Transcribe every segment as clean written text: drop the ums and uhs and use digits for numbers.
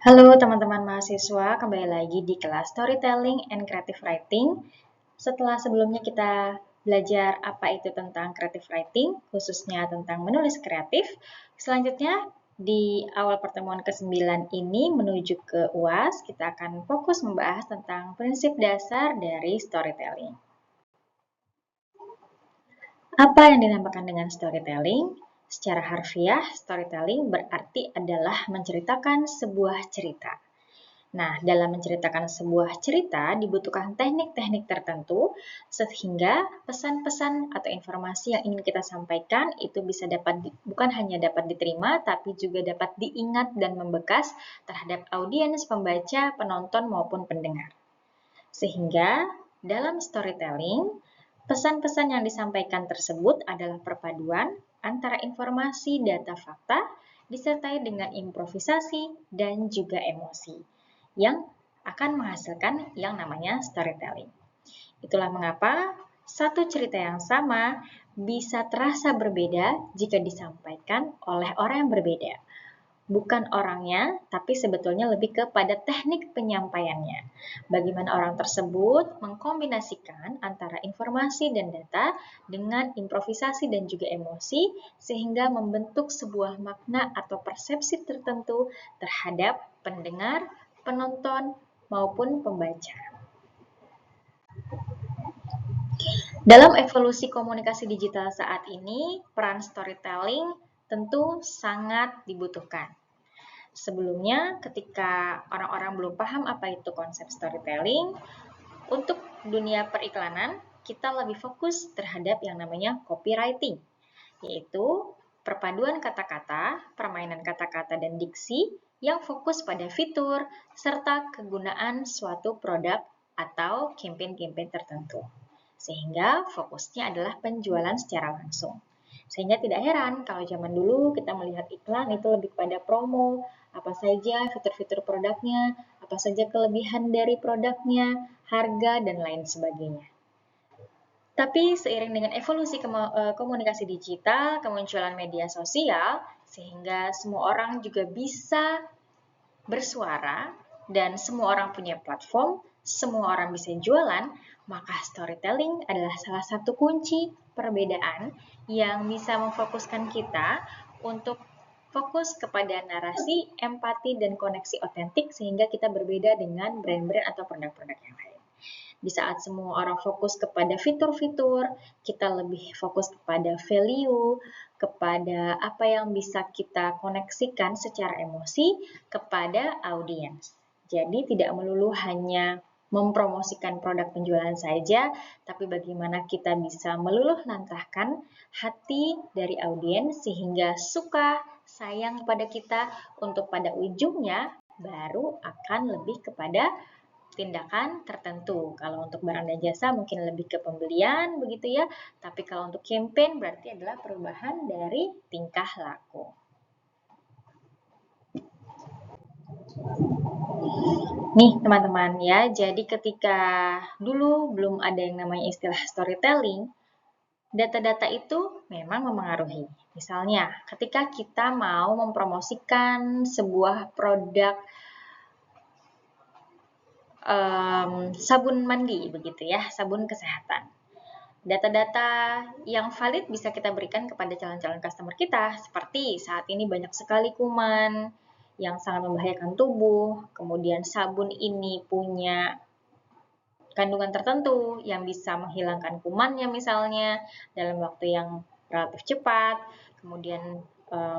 Halo teman-teman mahasiswa, kembali lagi di kelas Storytelling and Creative Writing. Setelah sebelumnya kita belajar apa itu tentang creative writing, khususnya tentang menulis kreatif, selanjutnya di awal pertemuan ke-9 ini menuju ke UAS, kita akan fokus membahas tentang prinsip dasar dari storytelling. Apa yang dinamakan dengan storytelling? Secara harfiah, storytelling berarti adalah menceritakan sebuah cerita. Nah, dalam menceritakan sebuah cerita dibutuhkan teknik-teknik tertentu sehingga pesan-pesan atau informasi yang ingin kita sampaikan itu bisa bukan hanya dapat diterima tapi juga dapat diingat dan membekas terhadap audiens, pembaca, penonton maupun pendengar. Sehingga dalam storytelling, pesan-pesan yang disampaikan tersebut adalah perpaduan antara informasi, data, fakta disertai dengan improvisasi dan juga emosi yang akan menghasilkan yang namanya storytelling. Itulah mengapa satu cerita yang sama bisa terasa berbeda jika disampaikan oleh orang yang berbeda. Bukan orangnya, tapi sebetulnya lebih kepada teknik penyampaiannya. Bagaimana orang tersebut mengkombinasikan antara informasi dan data dengan improvisasi dan juga emosi, sehingga membentuk sebuah makna atau persepsi tertentu terhadap pendengar, penonton, maupun pembaca. Dalam evolusi komunikasi digital saat ini, peran storytelling tentu sangat dibutuhkan. Sebelumnya, ketika orang-orang belum paham apa itu konsep storytelling, untuk dunia periklanan, kita lebih fokus terhadap yang namanya copywriting, yaitu perpaduan kata-kata, permainan kata-kata dan diksi yang fokus pada fitur serta kegunaan suatu produk atau campaign-campaign tertentu. Sehingga fokusnya adalah penjualan secara langsung. Sehingga tidak heran kalau zaman dulu kita melihat iklan itu lebih pada promo, apa saja fitur-fitur produknya, apa saja kelebihan dari produknya, harga, dan lain sebagainya. Tapi seiring dengan evolusi komunikasi digital, kemunculan media sosial, sehingga semua orang juga bisa bersuara dan semua orang punya platform, semua orang bisa jualan, maka storytelling adalah salah satu kunci perbedaan yang bisa memfokuskan kita untuk fokus kepada narasi, empati, dan koneksi otentik sehingga kita berbeda dengan brand-brand atau produk-produk yang lain. Di saat semua orang fokus kepada fitur-fitur, kita lebih fokus kepada value, kepada apa yang bisa kita koneksikan secara emosi kepada audiens. Jadi tidak melulu hanya mempromosikan produk penjualan saja, tapi bagaimana kita bisa meluluh lantahkan hati dari audiens sehingga suka, sayang pada kita, untuk pada ujungnya baru akan lebih kepada tindakan tertentu. Kalau untuk barang dan jasa mungkin lebih ke pembelian begitu ya, tapi kalau untuk campaign berarti adalah perubahan dari tingkah laku. Nih teman-teman ya, jadi ketika dulu belum ada yang namanya istilah storytelling, data-data itu memang memengaruhi. Misalnya, ketika kita mau mempromosikan sebuah produk sabun mandi begitu ya, sabun kesehatan. Data-data yang valid bisa kita berikan kepada calon-calon customer kita, seperti saat ini banyak sekali kuman yang sangat membahayakan tubuh, kemudian sabun ini punya kandungan tertentu yang bisa menghilangkan kumannya misalnya dalam waktu yang relatif cepat, kemudian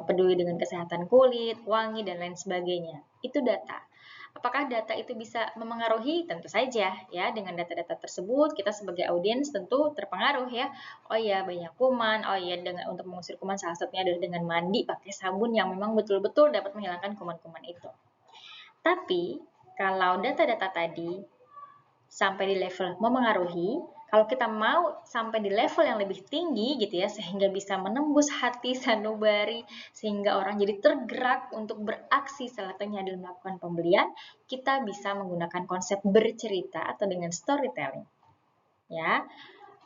peduli dengan kesehatan kulit, wangi, dan lain sebagainya. Itu data. Apakah data itu bisa memengaruhi? Tentu saja ya, dengan data-data tersebut kita sebagai audiens tentu terpengaruh ya. Oh ya, banyak kuman. Oh ya, untuk mengusir kuman salah satunya adalah dengan mandi pakai sabun yang memang betul-betul dapat menghilangkan kuman-kuman itu. Tapi kalau data-data tadi sampai di level memengaruhi, kalau kita mau sampai di level yang lebih tinggi gitu ya, sehingga bisa menembus hati sanubari, sehingga orang jadi tergerak untuk beraksi salah satunya adalah melakukan pembelian, kita bisa menggunakan konsep bercerita atau dengan storytelling. Ya,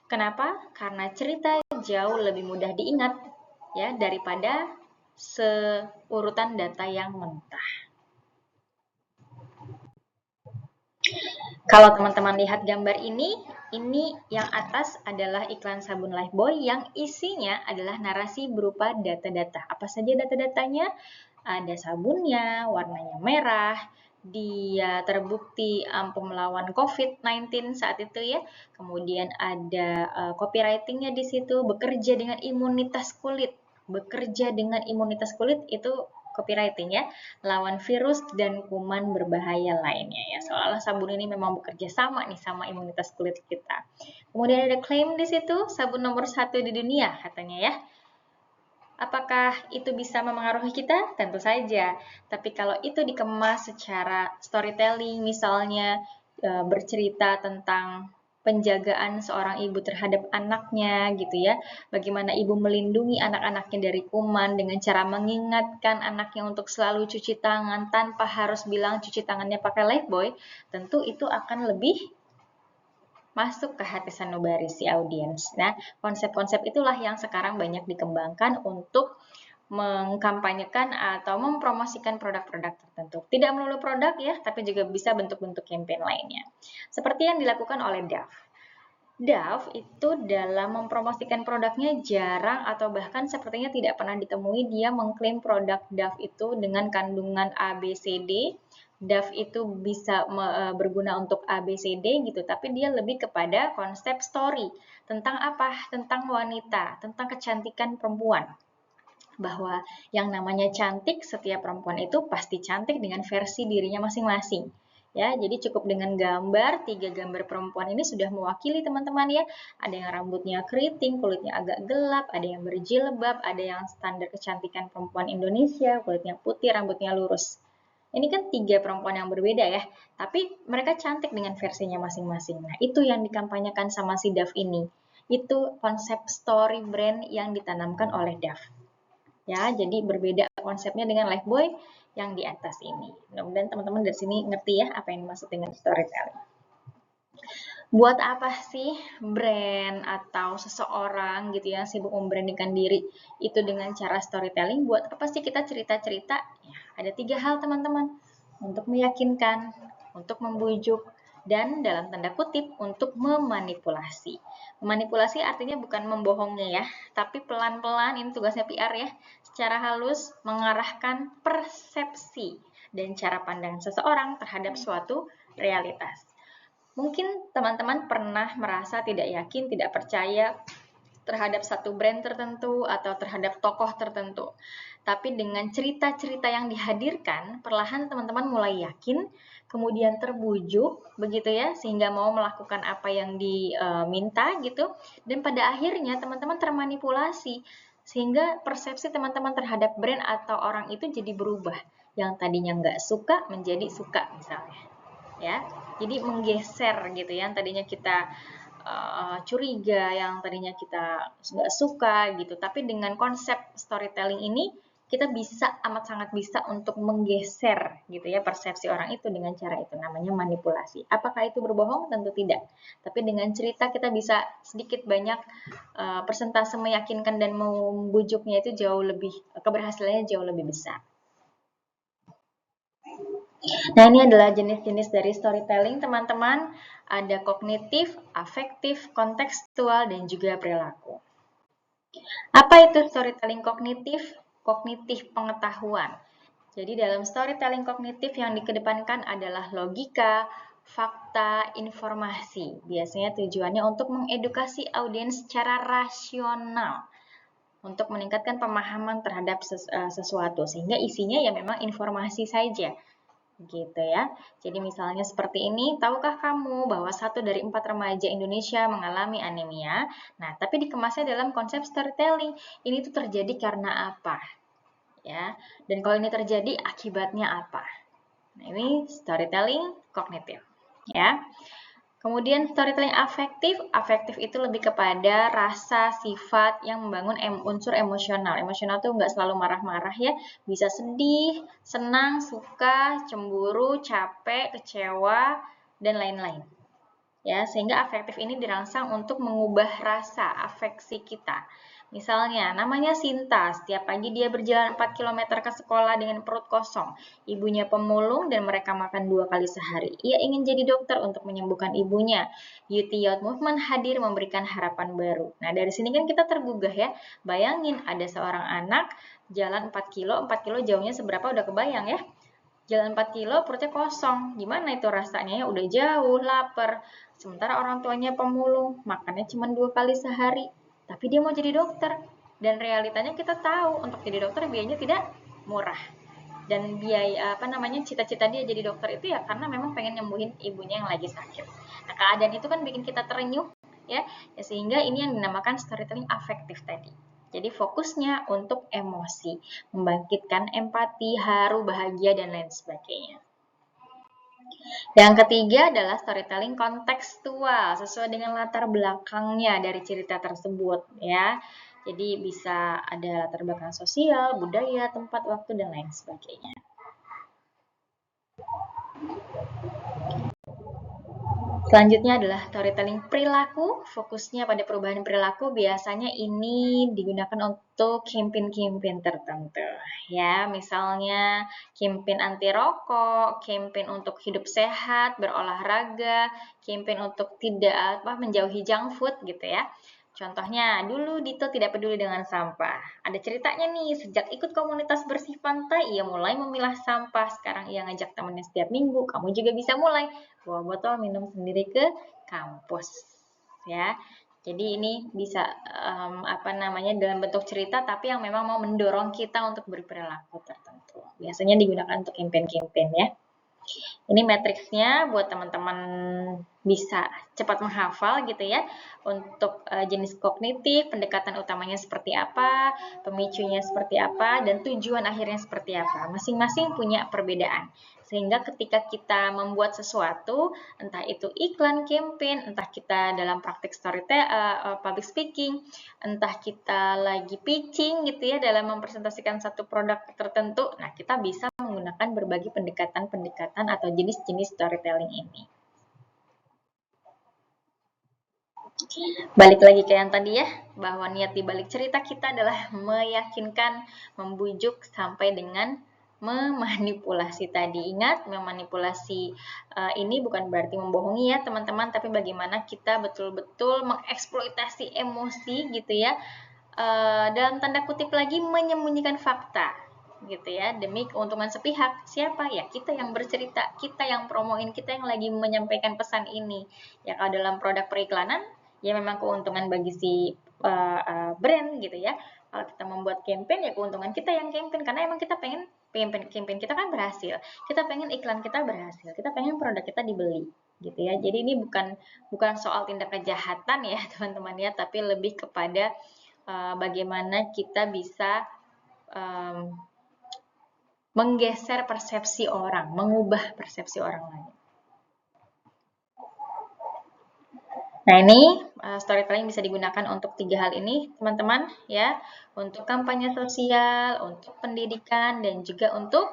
kenapa? Karena cerita jauh lebih mudah diingat ya daripada seurutan data yang mentah. Kalau teman-teman lihat gambar ini yang atas adalah iklan sabun Lifebuoy yang isinya adalah narasi berupa data-data. Apa saja data-datanya? Ada sabunnya, warnanya merah, dia terbukti ampuh melawan COVID-19 saat itu ya. Kemudian ada copywritingnya di situ, bekerja dengan imunitas kulit. Bekerja dengan imunitas kulit itu copywriting ya, lawan virus dan kuman berbahaya lainnya ya. Seolah-olah sabun ini memang bekerja sama nih sama imunitas kulit kita. Kemudian ada klaim di situ, sabun nomor 1 di dunia katanya ya. Apakah itu bisa memengaruhi kita? Tentu saja. Tapi kalau itu dikemas secara storytelling, misalnya bercerita tentang penjagaan seorang ibu terhadap anaknya gitu ya. Bagaimana ibu melindungi anak-anaknya dari kuman dengan cara mengingatkan anaknya untuk selalu cuci tangan tanpa harus bilang cuci tangannya pakai Lifebuoy, tentu itu akan lebih masuk ke hati sanubari si audiens. Nah, konsep-konsep itulah yang sekarang banyak dikembangkan untuk mengkampanyekan atau mempromosikan produk-produk tertentu. Tidak melulu produk ya, tapi juga bisa bentuk-bentuk campaign lainnya. Seperti yang dilakukan oleh Dove. Dove itu dalam mempromosikan produknya jarang atau bahkan sepertinya tidak pernah ditemui dia mengklaim produk Dove itu dengan kandungan ABCD. Dove itu bisa berguna untuk ABCD gitu, tapi dia lebih kepada konsep story. Tentang apa? Tentang wanita, tentang kecantikan perempuan. Bahwa yang namanya cantik, setiap perempuan itu pasti cantik dengan versi dirinya masing-masing. Ya, jadi cukup dengan gambar, 3 gambar perempuan ini sudah mewakili teman-teman ya. Ada yang rambutnya keriting, kulitnya agak gelap, ada yang berjilbab, ada yang standar kecantikan perempuan Indonesia, kulitnya putih, rambutnya lurus. Ini kan 3 perempuan yang berbeda ya, tapi mereka cantik dengan versinya masing-masing. Nah, itu yang dikampanyekan sama si Dove ini. Itu konsep story brand yang ditanamkan oleh Dove. Ya, jadi berbeda konsepnya dengan Lifebuoy yang di atas ini. Mudah-mudahan teman-teman dari sini ngerti ya apa yang dimaksud dengan storytelling. Buat apa sih brand atau seseorang gitu ya sibuk membrandingkan diri itu dengan cara storytelling? Buat apa sih kita cerita-cerita? Ya, ada 3 hal teman-teman. Untuk meyakinkan, untuk membujuk, dan dalam tanda kutip untuk memanipulasi. Memanipulasi artinya bukan membohongnya ya, tapi pelan-pelan, ini tugasnya PR ya, secara halus mengarahkan persepsi dan cara pandang seseorang terhadap suatu realitas. Mungkin teman-teman pernah merasa tidak yakin, tidak percaya terhadap satu brand tertentu atau terhadap tokoh tertentu. Tapi dengan cerita-cerita yang dihadirkan, perlahan teman-teman mulai yakin, kemudian terbujuk, begitu ya, sehingga mau melakukan apa yang diminta gitu. Dan pada akhirnya teman-teman termanipulasi, sehingga persepsi teman-teman terhadap brand atau orang itu jadi berubah. Yang tadinya nggak suka menjadi suka misalnya. Ya, jadi menggeser gitu ya, yang tadinya kita curiga, yang tadinya kita nggak suka gitu. Tapi dengan konsep storytelling ini, kita bisa amat sangat bisa untuk menggeser gitu ya persepsi orang itu dengan cara itu, namanya manipulasi. Apakah itu berbohong? Tentu tidak. Tapi dengan cerita kita bisa sedikit banyak persentase meyakinkan dan membujuknya itu jauh lebih, keberhasilannya jauh lebih besar. Nah, ini adalah jenis-jenis dari storytelling, teman-teman. Ada kognitif, afektif, kontekstual, dan juga perilaku. Apa itu storytelling kognitif? Kognitif pengetahuan. Jadi dalam storytelling kognitif yang dikedepankan adalah logika, fakta, informasi. Biasanya tujuannya untuk mengedukasi audiens secara rasional, untuk meningkatkan pemahaman terhadap sesuatu, sehingga isinya ya memang informasi saja. Gitu ya. Jadi misalnya seperti ini, tahukah kamu bahwa 1 dari 4 remaja Indonesia mengalami anemia? Nah, tapi dikemasnya dalam konsep storytelling. Ini tuh terjadi karena apa? Ya. Dan kalau ini terjadi, akibatnya apa? Nah, ini storytelling kognitif. Ya. Kemudian storytelling afektif, afektif itu lebih kepada rasa, sifat yang membangun unsur emosional. Emosional tuh nggak selalu marah-marah ya, bisa sedih, senang, suka, cemburu, capek, kecewa, dan lain-lain. Ya, sehingga afektif ini dirangsang untuk mengubah rasa afeksi kita. Misalnya, namanya Sinta, setiap pagi dia berjalan 4 km ke sekolah dengan perut kosong. Ibunya pemulung dan mereka makan 2 kali sehari. Ia ingin jadi dokter untuk menyembuhkan ibunya. Youth Youth Movement hadir memberikan harapan baru. Nah, dari sini kan kita tergugah ya. Bayangin ada seorang anak jalan 4 kilo jauhnya seberapa udah kebayang ya. Jalan 4 kilo perutnya kosong. Gimana itu rasanya ya? Udah jauh, lapar. Sementara orang tuanya pemulung, makannya cuma 2 kali sehari. Tapi dia mau jadi dokter. Dan realitanya kita tahu untuk jadi dokter biayanya tidak murah. Dan biaya cita-cita dia jadi dokter itu ya karena memang pengen nyembuhin ibunya yang lagi sakit. Nah, keadaan itu kan bikin kita terenyuh ya sehingga ini yang dinamakan storytelling afektif tadi. Jadi fokusnya untuk emosi, membangkitkan empati, haru, bahagia, dan lain sebagainya. Yang ketiga adalah storytelling kontekstual, sesuai dengan latar belakangnya dari cerita tersebut ya. Jadi bisa ada latar belakang sosial, budaya, tempat, waktu, dan lain sebagainya. Selanjutnya adalah storytelling perilaku, fokusnya pada perubahan perilaku, biasanya ini digunakan untuk campaign-campaign tertentu. Ya, misalnya campaign anti rokok, campaign untuk hidup sehat, berolahraga, campaign untuk tidak menjauhi junk food gitu ya. Contohnya, dulu Dito tidak peduli dengan sampah. Ada ceritanya nih, sejak ikut komunitas bersih pantai, ia mulai memilah sampah. Sekarang ia ngajak temannya setiap minggu, kamu juga bisa mulai. Bawa botol minum sendiri ke kampus. Ya, jadi ini bisa dalam bentuk cerita, tapi yang memang mau mendorong kita untuk berperilaku tertentu. Biasanya digunakan untuk campaign-campaign ya. Ini matriksnya buat teman-teman bisa cepat menghafal gitu ya. Untuk jenis kognitif, pendekatan utamanya seperti apa, pemicunya seperti apa, dan tujuan akhirnya seperti apa. Masing-masing punya perbedaan. Sehingga ketika kita membuat sesuatu, entah itu iklan, campaign, entah kita dalam praktik public speaking, entah kita lagi pitching gitu ya dalam mempresentasikan satu produk tertentu, nah kita bisa menggunakan berbagai pendekatan-pendekatan atau jenis-jenis storytelling ini. Balik lagi ke yang tadi ya, bahwa niat dibalik cerita kita adalah meyakinkan, membujuk sampai dengan memanipulasi tadi. Ingat, memanipulasi ini bukan berarti membohongi ya teman-teman, tapi bagaimana kita betul-betul mengeksploitasi emosi gitu ya, dalam tanda kutip lagi menyembunyikan fakta gitu ya, demi keuntungan sepihak. Siapa? Ya kita yang bercerita, kita yang promoin, kita yang lagi menyampaikan pesan ini. Ya kalau dalam produk periklanan, ya memang keuntungan bagi si brand gitu ya. Kalau kita membuat campaign, ya keuntungan kita yang campaign, karena emang kita pengen campaign kita kan berhasil. Kita pengen iklan kita berhasil, kita pengen produk kita dibeli gitu ya. Jadi ini bukan soal tindak kejahatan ya teman-teman ya, tapi lebih kepada bagaimana kita bisa menggeser persepsi orang, mengubah persepsi orang lain. Nah ini storytelling bisa digunakan untuk 3 hal ini teman-teman ya, untuk kampanye sosial, untuk pendidikan, dan juga untuk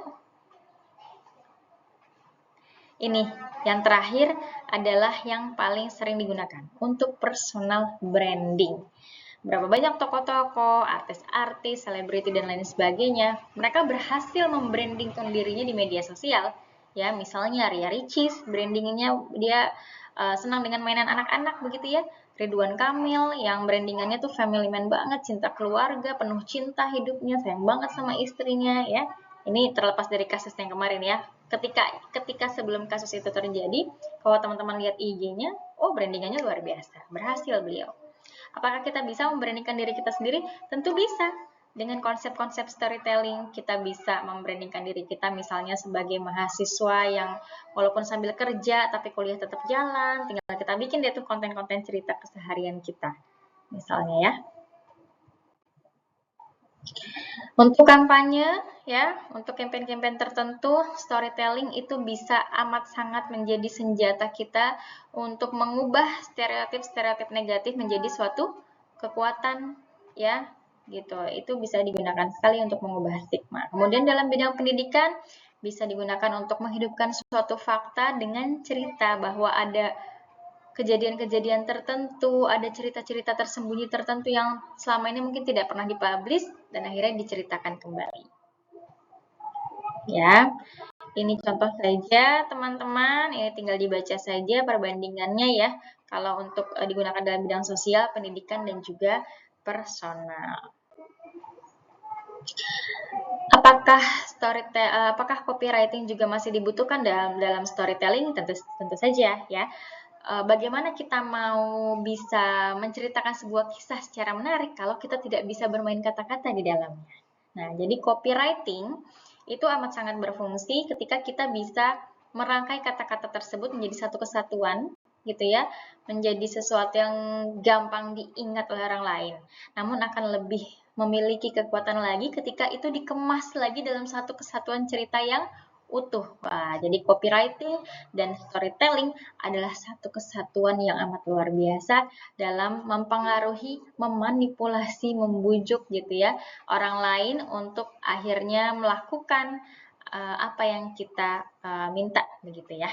ini yang terakhir adalah yang paling sering digunakan untuk personal branding. Berapa banyak tokoh-tokoh, artis-artis, selebriti, dan lain sebagainya, mereka berhasil membrandingkan dirinya di media sosial. Ya, misalnya Ria Ricis, brandingnya dia senang dengan mainan anak-anak begitu ya. Ridwan Kamil yang brandingannya tuh family man banget, cinta keluarga, penuh cinta hidupnya, sayang banget sama istrinya ya. Ini terlepas dari kasus yang kemarin ya. Ketika sebelum kasus itu terjadi, kalau teman-teman lihat IG-nya, oh brandingannya luar biasa, berhasil beliau. Apakah kita bisa membrandingkan diri kita sendiri? Tentu bisa. Dengan konsep-konsep storytelling, kita bisa membrandingkan diri kita misalnya sebagai mahasiswa yang walaupun sambil kerja, tapi kuliah tetap jalan, tinggal kita bikin deh tuh konten-konten cerita keseharian kita. Misalnya ya. Untuk kampanye, ya, untuk campaign-campaign tertentu, storytelling itu bisa amat sangat menjadi senjata kita untuk mengubah stereotip-stereotip negatif menjadi suatu kekuatan, ya, gitu. Itu bisa digunakan sekali untuk mengubah stigma. Kemudian dalam bidang pendidikan, bisa digunakan untuk menghidupkan suatu fakta dengan cerita bahwa ada kejadian-kejadian tertentu, ada cerita-cerita tersembunyi tertentu yang selama ini mungkin tidak pernah dipublish dan akhirnya diceritakan kembali. Ya, ini contoh saja teman-teman, ini tinggal dibaca saja perbandingannya ya, kalau untuk digunakan dalam bidang sosial, pendidikan, dan juga personal. Apakah copywriting juga masih dibutuhkan dalam storytelling? Tentu saja ya. Bagaimana kita mau bisa menceritakan sebuah kisah secara menarik kalau kita tidak bisa bermain kata-kata di dalamnya. Nah, jadi copywriting itu amat sangat berfungsi ketika kita bisa merangkai kata-kata tersebut menjadi satu kesatuan, gitu ya, menjadi sesuatu yang gampang diingat oleh orang lain. Namun akan lebih memiliki kekuatan lagi ketika itu dikemas lagi dalam satu kesatuan cerita yang utuh. Wah, jadi copywriting dan storytelling adalah satu kesatuan yang amat luar biasa dalam mempengaruhi, memanipulasi, membujuk gitu ya orang lain untuk akhirnya melakukan apa yang kita minta begitu ya.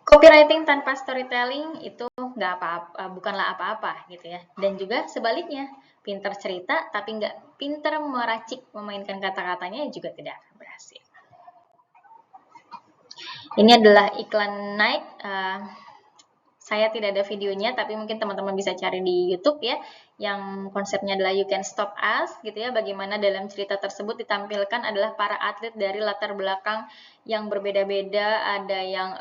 Copywriting tanpa storytelling itu bukanlah apa-apa gitu ya. Dan juga sebaliknya, pinter cerita tapi nggak pinter meracik memainkan kata-katanya juga tidak akan berhasil. Ini adalah iklan Nike. Saya tidak ada videonya, tapi mungkin teman-teman bisa cari di YouTube ya, yang konsepnya adalah You Can Stop Us, gitu ya, bagaimana dalam cerita tersebut ditampilkan adalah para atlet dari latar belakang yang berbeda-beda, ada yang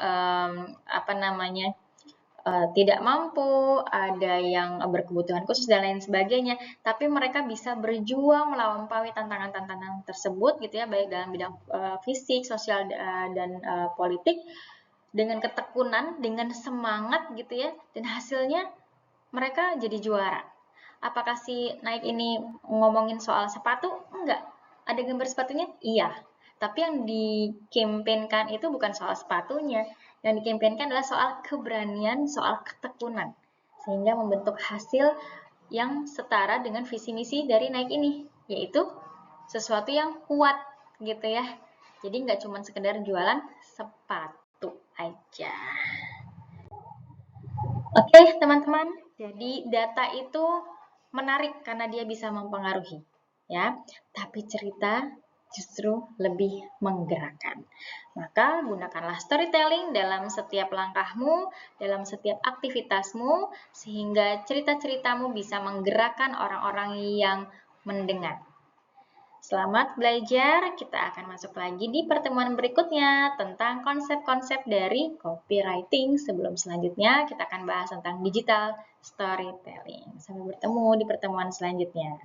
tidak mampu, ada yang berkebutuhan khusus dan lain sebagainya, tapi mereka bisa berjuang melampaui tantangan-tantangan tersebut, gitu ya, baik dalam bidang fisik, sosial, dan politik, dengan ketekunan, dengan semangat gitu ya, dan hasilnya mereka jadi juara. Apakah si Nike ini ngomongin soal sepatu? Enggak. Ada gambar sepatunya? Iya. Tapi yang dikampanyekan itu bukan soal sepatunya. Yang dikampanyekan adalah soal keberanian, soal ketekunan. Sehingga membentuk hasil yang setara dengan visi misi dari Nike ini, yaitu sesuatu yang kuat gitu ya. Jadi nggak cuma sekedar jualan sepatu aja. Oke, teman-teman. Jadi data itu menarik karena dia bisa mempengaruhi, ya. Tapi cerita justru lebih menggerakkan. Maka gunakanlah storytelling dalam setiap langkahmu, dalam setiap aktivitasmu, sehingga cerita-ceritamu bisa menggerakkan orang-orang yang mendengar. Selamat belajar, kita akan masuk lagi di pertemuan berikutnya tentang konsep-konsep dari copywriting. Sebelum selanjutnya, kita akan bahas tentang digital storytelling. Sampai bertemu di pertemuan selanjutnya.